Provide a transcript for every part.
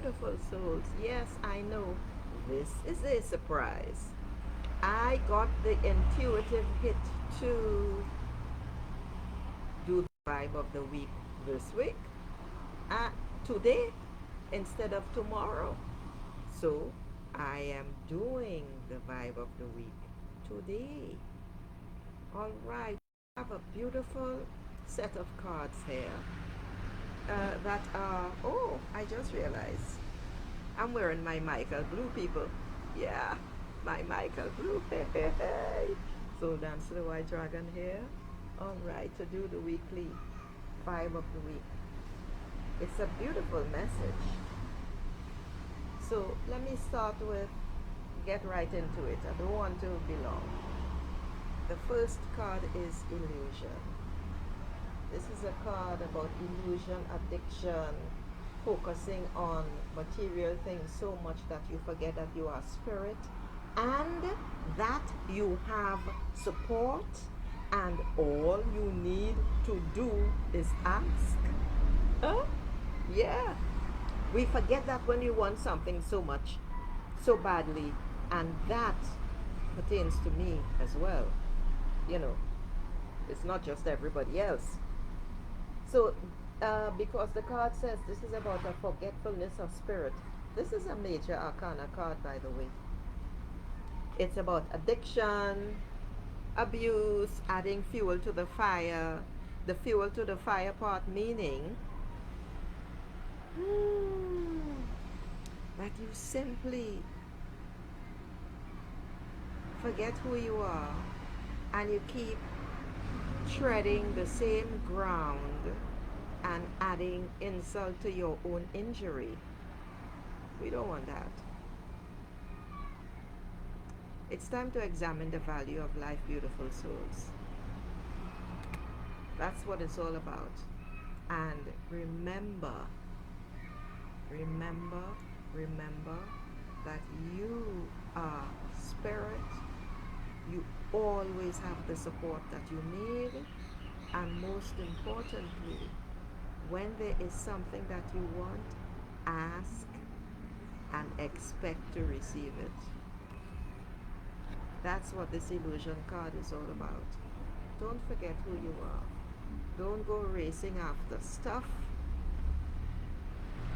beautiful souls. Yes, I know this is a surprise. I got the intuitive hit to do the vibe of the week this week, uh, today instead of tomorrow. So I am doing the vibe of the week today. All right, I have a beautiful set of cards here that are, oh, I just realized I'm wearing my Michael Blue, people. Yeah, my Michael Blue. Hey, hey, hey. So dance the white dragon here. All right, to do the weekly vibe of the week. It's a beautiful message. So let me start with get right into it. I don't want to be long. The first card is illusion. This is a card about illusion, addiction, focusing on material things so much that you forget that you are spirit and that you have support, and all you need to do is ask. Huh? Yeah. We forget that when you want something so much, so badly, and that pertains to me as well. You know, it's not just everybody else. So, because the card says this is about a forgetfulness of spirit, this is a major arcana card, by the way. It's about addiction, abuse, adding fuel to the fire. The fuel to the fire part meaning that you simply forget who you are and you keep treading the same ground and adding insult to your own injury. We don't want that. It's time to examine the value of life, beautiful souls. That's what it's all about. And remember, remember, remember that you are spirit. You always have the support that you need. And most importantly, when there is something that you want, ask and expect to receive it. That's what this illusion card is all about. Don't forget who you are. Don't go racing after stuff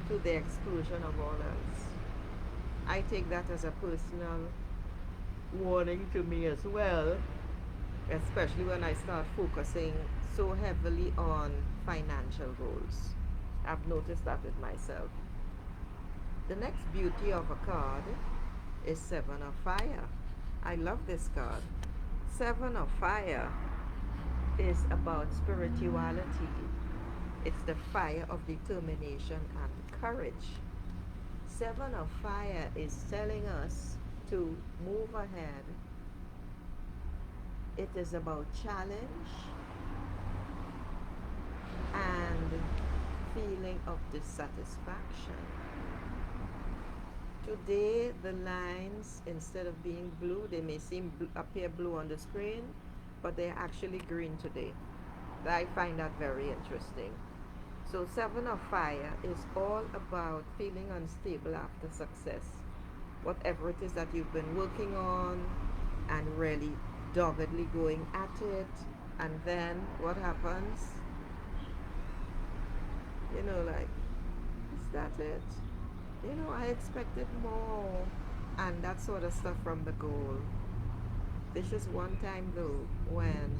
to the exclusion of all else. I take that as a personal warning to me as well, especially when I start focusing so heavily on financial goals. I've noticed that with myself. The next beauty of a card is Seven of Fire. I love this card. Seven of Fire is about spirituality. It's the fire of determination and courage. Seven of Fire is telling us to move ahead. It is about challenge and feeling of dissatisfaction. Today, the lines, instead of being blue, they may appear blue on the screen, but they're actually green today. I find that very interesting. So, Seven of Fire is all about feeling unstable after success. Whatever it is that you've been working on and really doggedly going at it, and then what happens? You know, like, is that it? You know, I expected more, and that sort of stuff from the goal. This is one time though when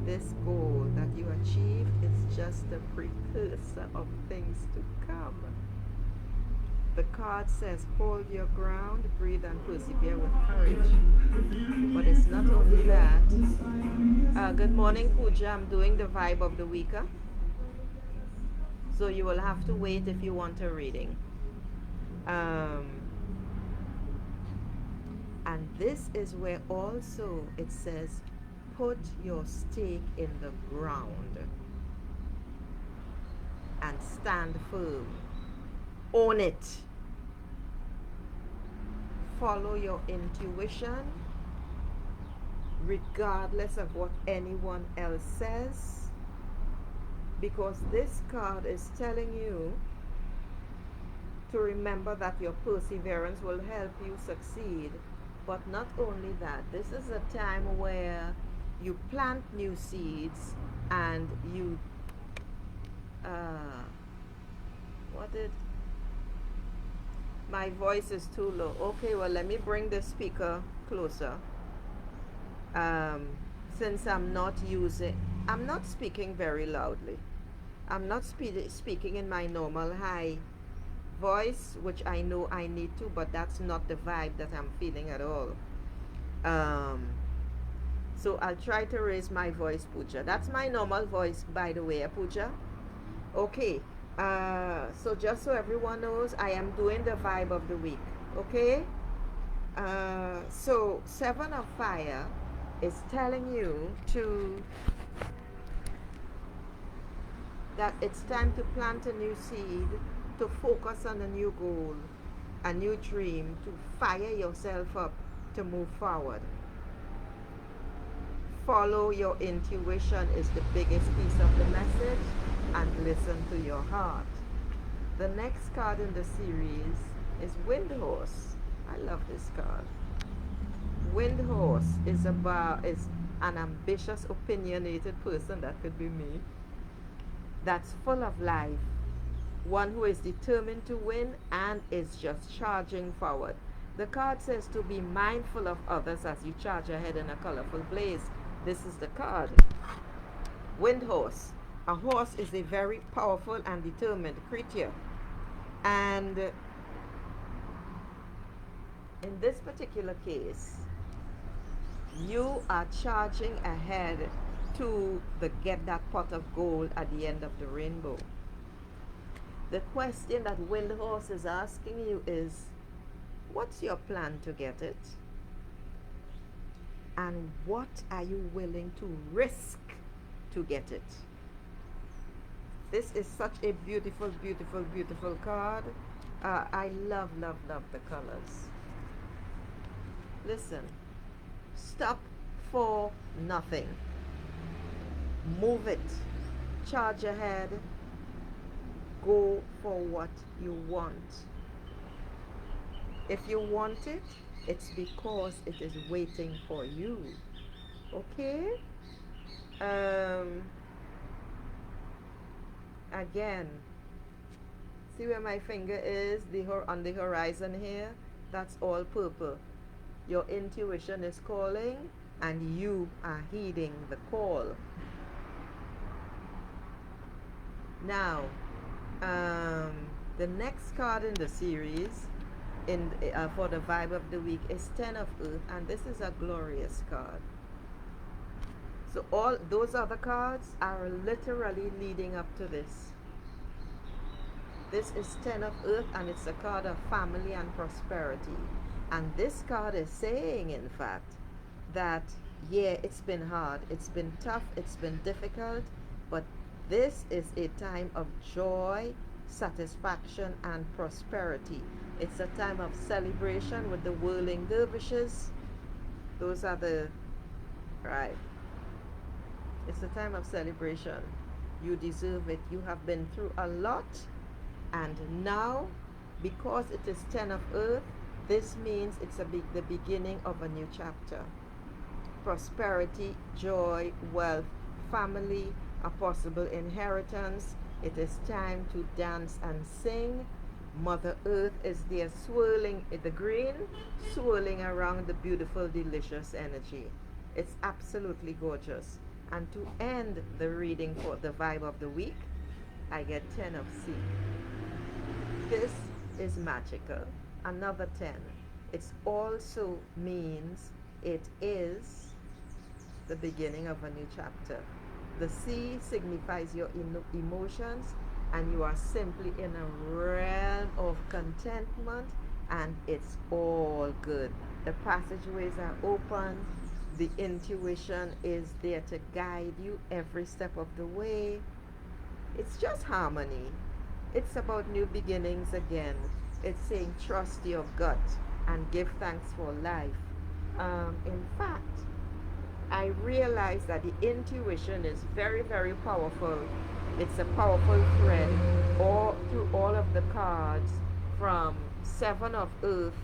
this goal that you achieve is just a precursor of things to come. The card says hold your ground, breathe and persevere with courage. But it's not only that. Good morning, Pooja. I'm doing the vibe of the week. So you will have to wait if you want a reading. And this is where also it says put your stake in the ground and stand firm. Own it. Follow your intuition regardless of what anyone else says, because this card is telling you to remember that your perseverance will help you succeed. But not only that, this is a time where you plant new seeds and you, uh, what did, my voice is too low. Okay, well, let me bring the speaker closer. Um, since I'm not speaking very loudly. I'm not speaking in my normal high voice, which I know I need to, but that's not the vibe that I'm feeling at all. Um, so I'll try to raise my voice, Pooja. That's my normal voice, by the way, Pooja. Okay. So just so everyone knows, I am doing the vibe of the week. Okay. So Seven of Fire is telling you that it's time to plant a new seed, to focus on a new goal, a new dream, to fire yourself up to move forward. Follow your intuition is the biggest piece of the message, and listen to your heart. The next card in the series is Windhorse. I love this card. Windhorse is an ambitious, opinionated person, that could be me, that's full of life, one who is determined to win and is just charging forward. The card says to be mindful of others as you charge ahead in a colorful blaze. This is the card. Windhorse. A horse is a very powerful and determined creature. And in this particular case, you are charging ahead to get that pot of gold at the end of the rainbow. The question that Windhorse is asking you is, what's your plan to get it? And what are you willing to risk to get it? This is such a beautiful, beautiful, beautiful card. I love, love, love the colors. Listen, stop for nothing. Move it. Charge ahead. Go for what you want. If you want it, it's because it is waiting for you. Okay? Again, see where my finger is on the horizon here? That's all purple. Your intuition is calling and you are heeding the call. Now, the next card in the series for the vibe of the week is Ten of Earth, and this is a glorious card. So all those other cards are literally leading up to this. This is Ten of Earth, and it's a card of family and prosperity. And this card is saying, in fact, that yeah, it's been hard, it's been tough, it's been difficult, but this is a time of joy, satisfaction, and prosperity. It's a time of celebration with the whirling dervishes. Those are the, right. It's a time of celebration. You deserve it. You have been through a lot. And now, because it is Ten of Earth, this means it's the beginning of a new chapter. Prosperity, joy, wealth, family, a possible inheritance. It is time to dance and sing. Mother Earth is there swirling in the green, swirling around the beautiful, delicious energy. It's absolutely gorgeous. And to end the reading for the vibe of the week, I get 10 of C. This is magical. Another 10. It also means it is the beginning of a new chapter. The C signifies your emotions, and you are simply in a realm of contentment, and it's all good. The passageways are open. The intuition is there to guide you every step of the way. It's just harmony. It's about new beginnings again. It's saying trust your gut and give thanks for life. In fact, I realize that the intuition is very, very powerful. It's a powerful thread all through all of the cards from Seven of Earth,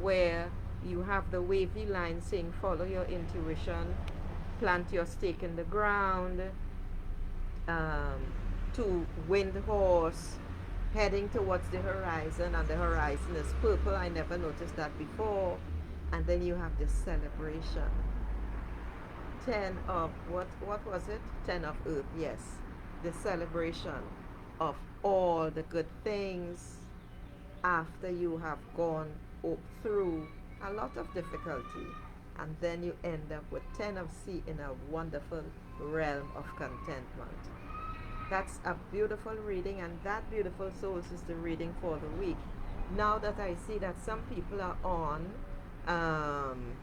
where you have the wavy line saying follow your intuition, plant your stake in the ground, um, to Windhorse, heading towards the horizon, and the horizon is purple. I never noticed that before. And then you have this celebration. Ten of what was it? Ten of Earth, yes. The celebration of all the good things after you have gone through a lot of difficulty, and then you end up with Ten of Sea in a wonderful realm of contentment. That's a beautiful reading, and that beautiful souls is the reading for the week. Now that I see that some people are on um,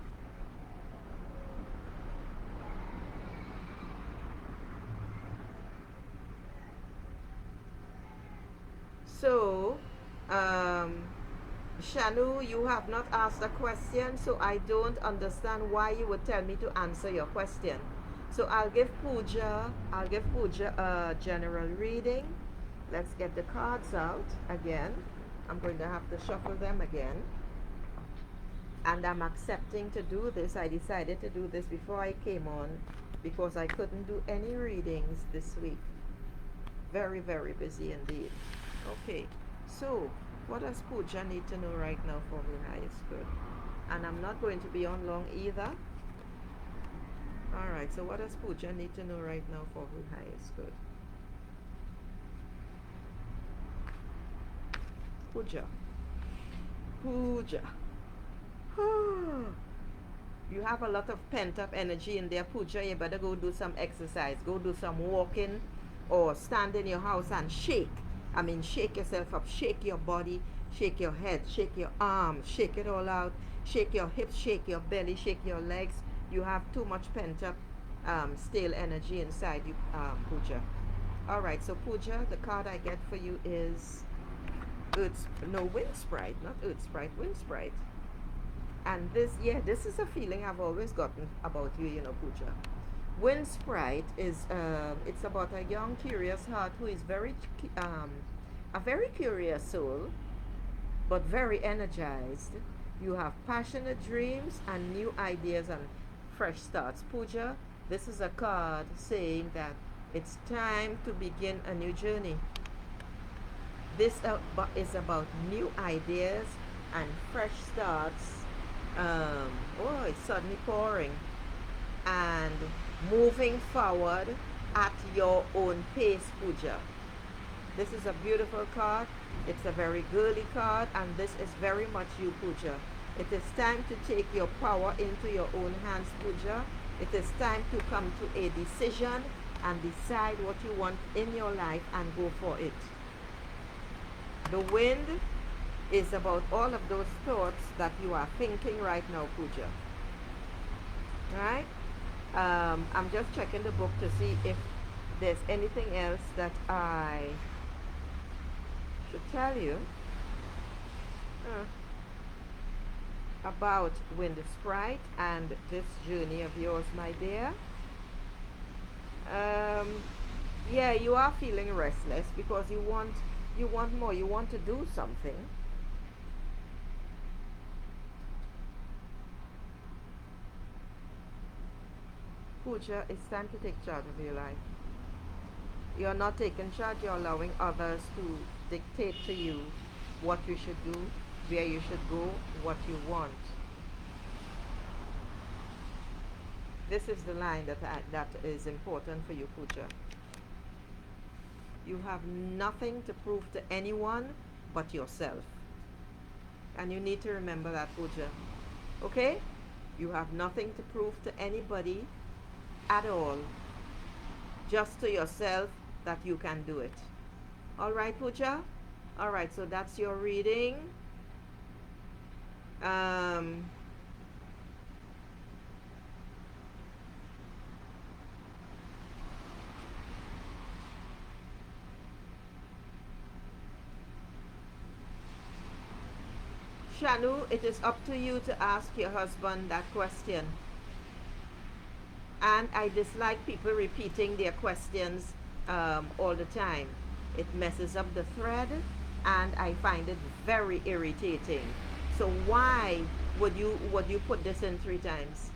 so Shanu, you have not asked a question, so I don't understand why you would tell me to answer your question. So I'll give Pooja a general reading. Let's get the cards out again. I'm going to have to shuffle them again. And I'm accepting to do this. I decided to do this before I came on because I couldn't do any readings this week. Very, very busy indeed. Okay, so what does Pooja need to know right now for her highest good? And I'm not going to be on long either. Alright, so what does Pooja need to know right now for her highest good? Pooja. Pooja. You have a lot of pent up energy in there, Pooja. You better go do some exercise. Go do some walking or stand in your house and shake. I mean, shake yourself up. Shake your body. Shake your head. Shake your arms. Shake it all out. Shake your hips. Shake your belly. Shake your legs. You have too much pent up stale energy inside you, Pooja. Alright, so Pooja, the card I get for you is Wind Sprite, not Earth Sprite, Wind Sprite. And this is a feeling I've always gotten about you, Pooja. Wind Sprite is, it's about a young, curious heart who is a very curious soul, but very energized. You have passionate dreams and new ideas and fresh starts. Pooja, this is a card saying that it's time to begin a new journey. This is about new ideas and fresh starts. It's suddenly pouring. And moving forward at your own pace, Pooja. This is a beautiful card. It's a very girly card, and this is very much you, Pooja. It is time to take your power into your own hands, Pooja. It is time to come to a decision and decide what you want in your life and go for it. The wind is about all of those thoughts that you are thinking right now, Pooja. Right? I'm just checking the book to see if there's anything else that I should tell you about Wind Sprite and this journey of yours, my dear. Yeah, you are feeling restless because you want more, you want to do something. Pooja, it's time to take charge of your life. You're not taking charge, you're allowing others to dictate to you what you should do, where you should go, what you want. This is the line that is important for you, Pooja. You have nothing to prove to anyone but yourself. And you need to remember that, Pooja. Okay? You have nothing to prove to anybody at all. Just to yourself that you can do it. Alright, Pooja? Alright, so that's your reading. Shanu, it is up to you to ask your husband that question. And I dislike people repeating their questions all the time. It messes up the thread, and I find it very irritating. So why would you put this in 3 times?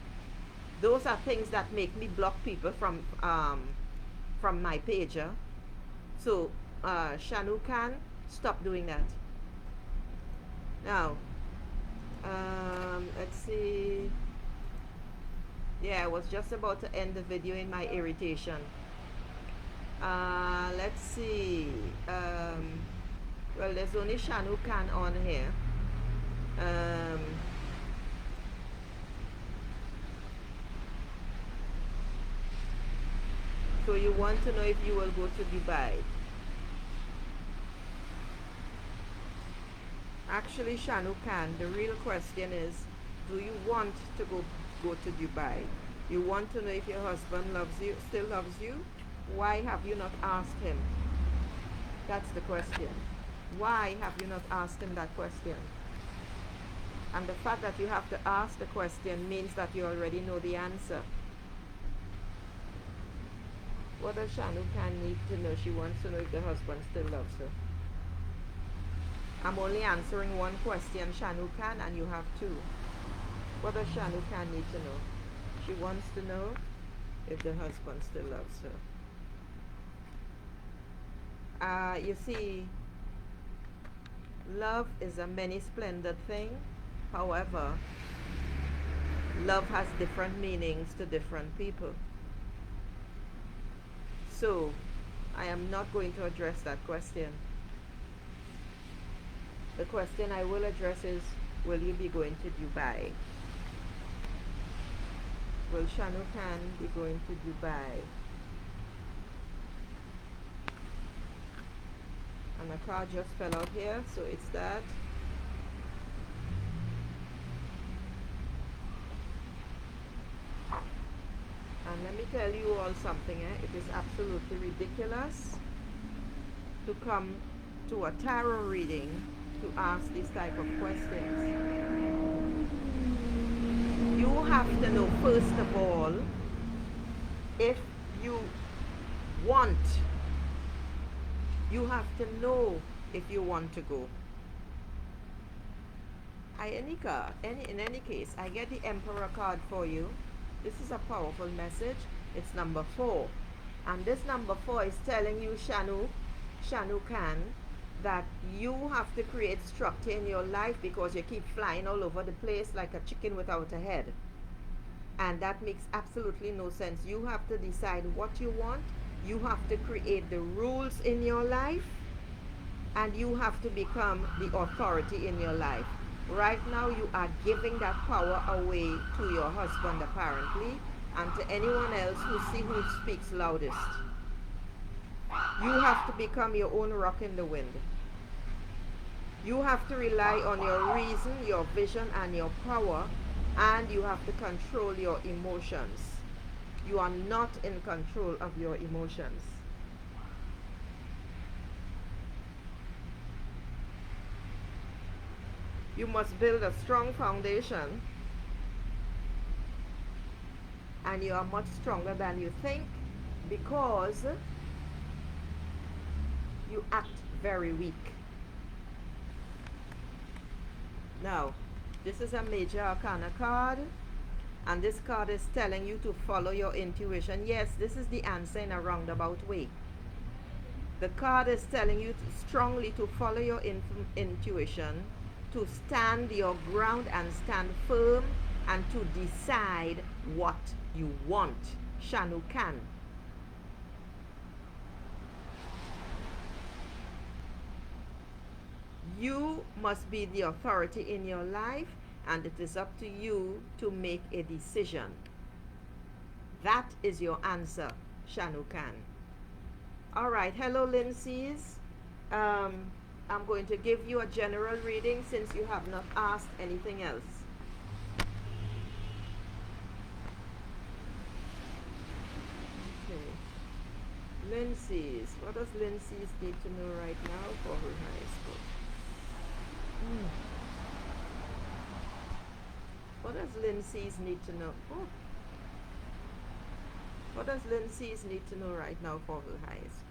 Those are things that make me block people from my pager. So Shanu Khan, stop doing that. Now, let's see. Yeah, I was just about to end the video in my irritation. Let's see. Well, there's only Shanu Khan on here. Um, so you want to know if you will go to Dubai. Actually, Shanu Khan, the real question is, do you want to go to Dubai? You want to know if your husband loves you, still loves you? Why have you not asked him? That's the question. Why have you not asked him that question? And the fact that you have to ask the question means that you already know the answer. What does Shanu Khan need to know? She wants to know if the husband still loves her. I'm only answering one question, Shanu Khan, and you have two. What does Shanu Khan need to know? She wants to know if the husband still loves her. You see, love is a many splendid thing. However, love has different meanings to different people. So, I am not going to address that question. The question I will address is, will you be going to Dubai? Will Shanu Khan be going to Dubai? And a card just fell out here, so it's that. And let me tell you all something, it is absolutely ridiculous to come to a tarot reading to ask these type of questions. You have to know, first of all, if you want. You have to know if you want to go. In any case, I get the Emperor card for you. This is a powerful message. It's number 4. And this number 4 is telling you, Shanu Khan, that you have to create structure in your life because you keep flying all over the place like a chicken without a head. And that makes absolutely no sense. You have to decide what you want. You have to create the rules in your life. And you have to become the authority in your life. Right now, you are giving that power away to your husband, apparently, and to anyone else who speaks loudest. You have to become your own rock in the wind. You have to rely on your reason, your vision, and your power, and you have to control your emotions. You are not in control of your emotions. You must build a strong foundation, and you are much stronger than you think because you act very weak. Now, this is a major arcana card, and this card is telling you to follow your intuition. Yes, this is the answer in a roundabout way. The card is telling you strongly to follow your intuition, to stand your ground and stand firm, and to decide what you want. Shanu Khan. You must be the authority in your life, and it is up to you to make a decision. That is your answer, Shanu Khan. All right, hello, Lindsay's. I'm going to give you a general reading since you have not asked anything else. Okay. Lindsay's. What does Lindsay's need to know right now for her high school? What does Lindsay's need to know? Oh. What does Lindsay's need to know right now for her high school?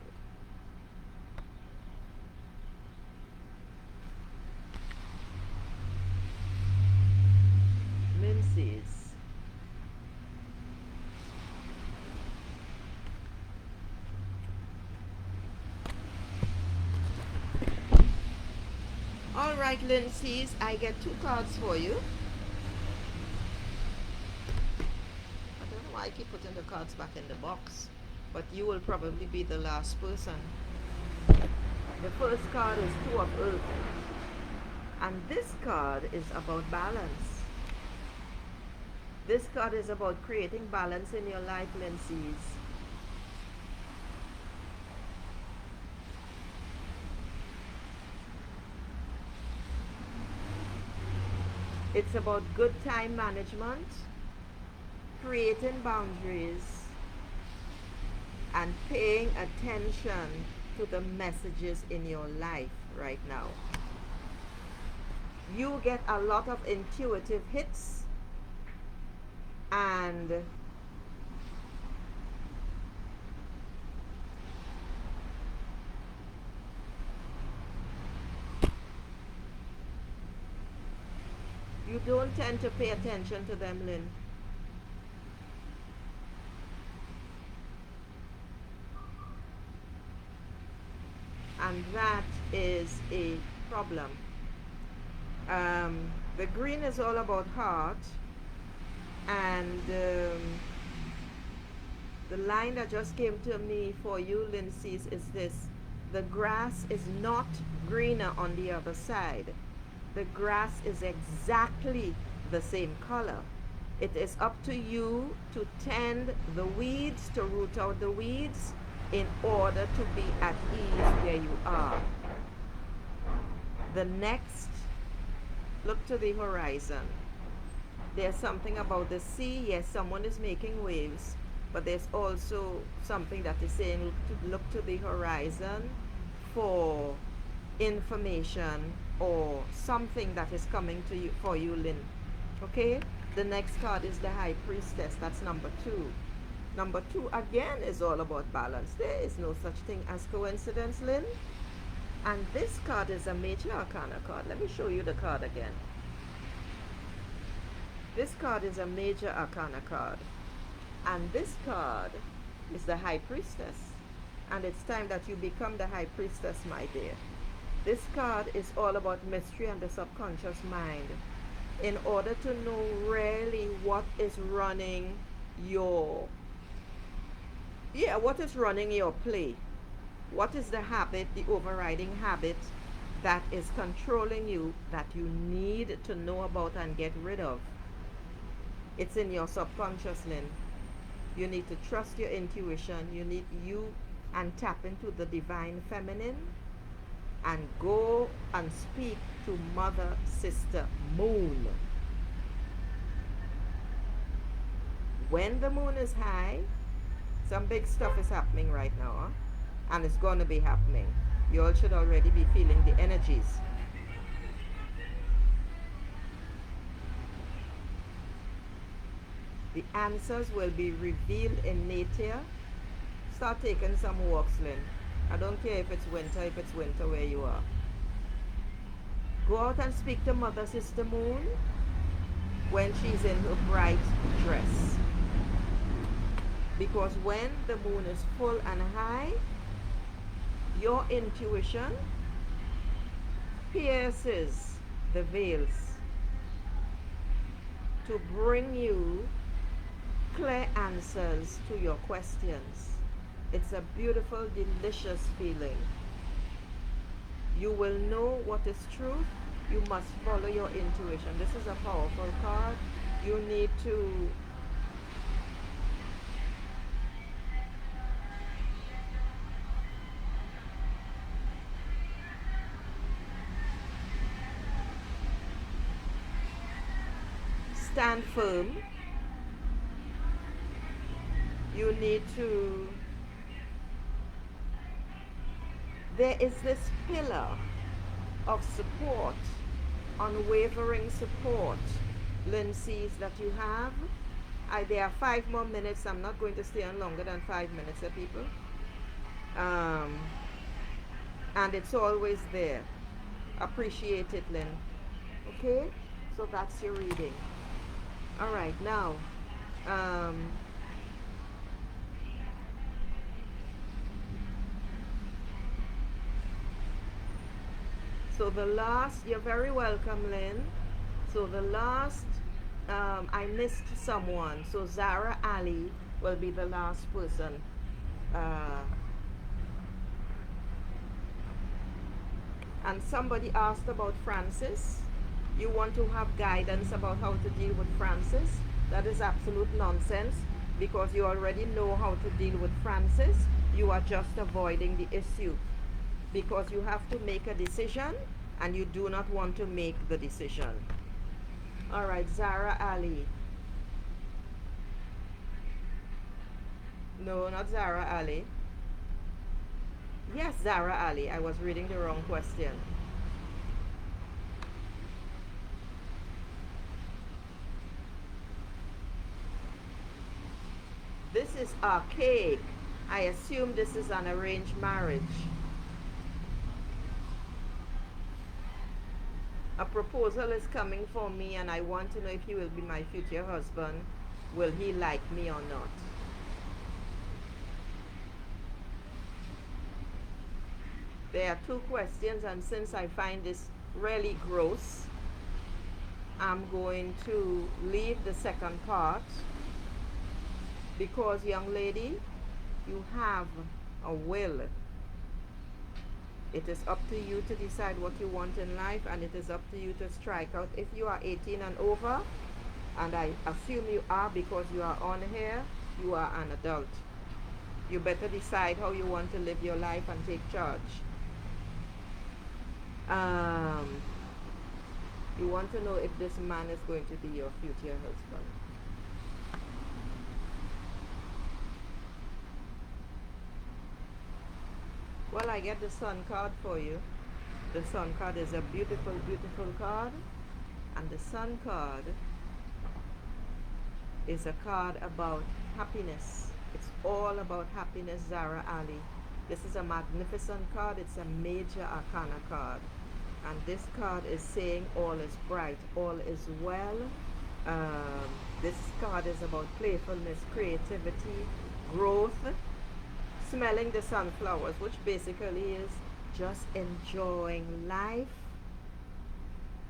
All right, Lindsay's, I get 2 cards for you. I don't know why I keep putting the cards back in the box, but you will probably be the last person. The first card is 2 of Earth, and this card is about balance. This card is about creating balance in your life, Lindsay's. It's about good time management, creating boundaries, and paying attention to the messages in your life right now. You get a lot of intuitive hits, and you don't tend to pay attention to them, Lynn. And that is a problem. The green is all about heart, and the line that just came to me for you, Lindsay, is this: the grass is not greener on the other side. The grass is exactly the same color. It is up to you to tend the weeds, to root out the weeds, in order to be at ease where you are. The next, look to the horizon. There's something about the sea. Yes, someone is making waves, but there's also something that is saying to look to the horizon for information or something that is coming to you for you, Lynn. Okay? The next card is the High Priestess. That's number 2. Number 2 again is all about balance. There is no such thing as coincidence, Lynn. And this card is a major arcana card. Let me show you the card again. This card is a major arcana card. And this card is the High Priestess. And it's time that you become the High Priestess, my dear. This card is all about mystery and the subconscious mind. In order to know really what is running your play. What is the habit, the overriding habit that is controlling you, that you need to know about and get rid of? It's in your subconscious, Lynn. You need to trust your intuition. You and tap into the divine feminine and go and speak to Mother Sister Moon. When the moon is high, some big stuff is happening right now, huh? And it's going to be happening. You all should already be feeling the energies. The answers will be revealed in nature. Start taking some walks, Lynn. I don't care if it's winter where you are. Go out and speak to Mother Sister Moon when she's in her bright dress. Because when the moon is full and high, your intuition pierces the veils to bring you clear answers to your questions. It's a beautiful, delicious feeling. You will know what is truth. You must follow your intuition. This is a powerful card. You need to stand firm. You need to, there is this pillar of support, unwavering support, Lindsay's, that you have. There are 5 more minutes. I'm not going to stay on longer than 5 minutes, people. And it's always there. Appreciate it, Lynn. Okay? So that's your reading. All right, now, So the last, you're very welcome, Lynn. So the last, I missed someone. So Zara Ali will be the last person. Uh, and somebody asked about Francis. You want to have guidance about how to deal with Francis? That is absolute nonsense, because you already know how to deal with Francis. You are just avoiding the issue because you have to make a decision and you do not want to make the decision. All right, Zara Ali. No, not Zara Ali. Yes, Zara Ali. I was reading the wrong question. This is archaic. I assume this is an arranged marriage. A proposal is coming for me and I want to know if he will be my future husband. Will he like me or not? There are two questions, and since I find this really gross, I'm going to leave the second part, because, young lady, you have a will. It is up to you to decide what you want in life, and it is up to you to strike out. If you are 18 and over, and I assume you are because you are on here, you are an adult. You better decide how you want to live your life and take charge. You want to know if this man is going to be your future husband. Well, I get the Sun card for you. The Sun card is a beautiful, beautiful card. And the Sun card is a card about happiness. It's all about happiness, Zara Ali. This is a magnificent card. It's a major arcana card. And this card is saying all is bright, all is well. This card is about playfulness, creativity, growth, smelling the sunflowers, which basically is just enjoying life,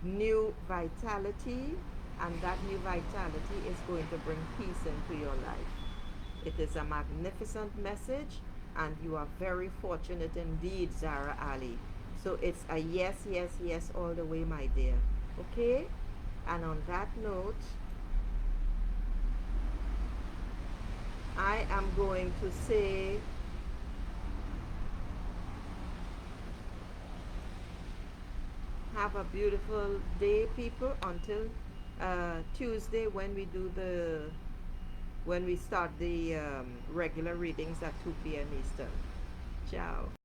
new vitality, and that new vitality is going to bring peace into your life. It is a magnificent message, and you are very fortunate indeed, Zara Ali. So it's a yes, yes, yes all the way, my dear. Okay? And on that note, I am going to say have a beautiful day, people, until Tuesday, when we start the regular readings at 2 p.m. Eastern. Ciao.